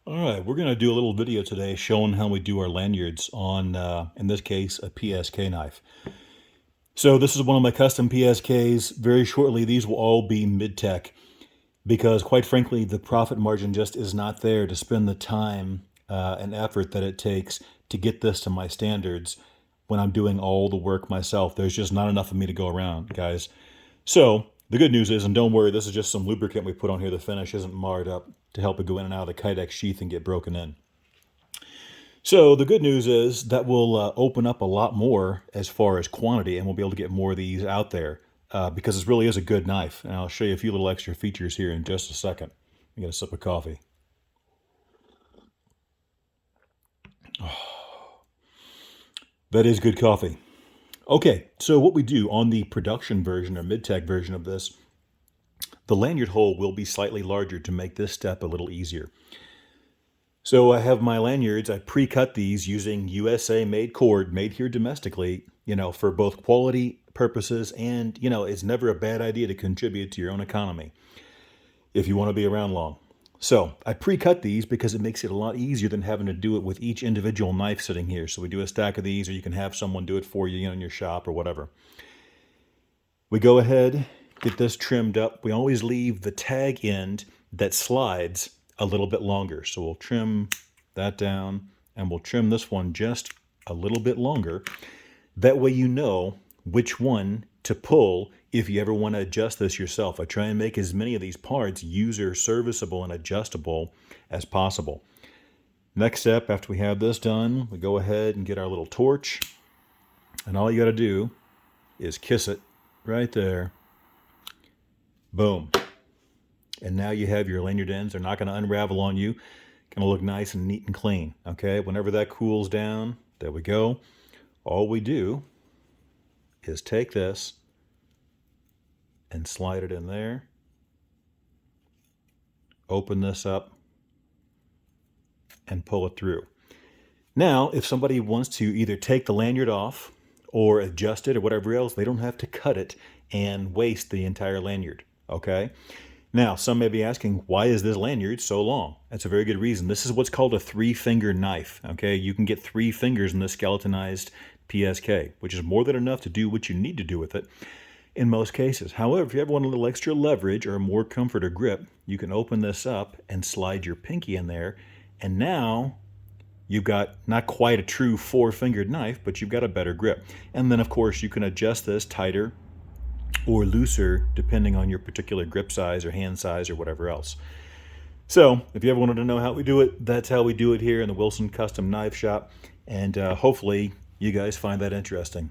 All right, we're going to do a little video today showing how we do our lanyards on, in this case, a PSK knife. So this is one of my custom PSKs. Very shortly, these will all be mid-tech because, quite frankly, the profit margin just is not there to spend the time and effort that it takes to get this to my standards when I'm doing all the work myself. There's just not enough of me to go around, guys. So the good news is, and don't worry, this is just some lubricant we put on here. The finish isn't marred up to help it go in and out of the Kydex sheath and get broken in. So the good news is that will open up a lot more as far as quantity, and we'll be able to get more of these out there because this really is a good knife. And I'll show you a few little extra features here in just a second. I get a sip of coffee. That is good coffee. Okay, so what we do on the production version or mid-tech version of this, the lanyard hole will be slightly larger to make this step a little easier. So I have my lanyards. I pre-cut these using USA made cord, made here domestically, for both quality purposes and, it's never a bad idea to contribute to your own economy if you want to be around long. So I pre-cut these because it makes it a lot easier than having to do it with each individual knife sitting here. So we do a stack of these, or you can have someone do it for you, in your shop or whatever. We go ahead, get this trimmed up. We always leave the tag end that slides a little bit longer. So we'll trim that down and we'll trim this one just a little bit longer. That way you know which one to pull if you ever want to adjust this yourself. I try and make as many of these parts user serviceable and adjustable as possible. Next step, after we have this done, we go ahead and get our little torch. And all you got to do is kiss it right there. Boom. And now you have your lanyard ends. They're not going to unravel on you. Going to look nice and neat and clean. Okay, whenever that cools down, there we go. All we do is take this and slide it in there. Open this up and pull it through. Now, if somebody wants to either take the lanyard off or adjust it or whatever else, they don't have to cut it and waste the entire lanyard, okay? Now, some may be asking, why is this lanyard so long? That's a very good reason. This is what's called a 3-finger knife, okay? You can get 3 fingers in this skeletonized PSK, which is more than enough to do what you need to do with it in most cases. However, if you ever want a little extra leverage or more comfort or grip, you can open this up and slide your pinky in there, and now you've got not quite a true 4-fingered knife, but you've got a better grip. And then, of course, you can adjust this tighter or looser depending on your particular grip size or hand size or whatever else. So if you ever wanted to know how we do it, that's how we do it here in the Wilson Custom Knife Shop. And hopefully you guys find that interesting.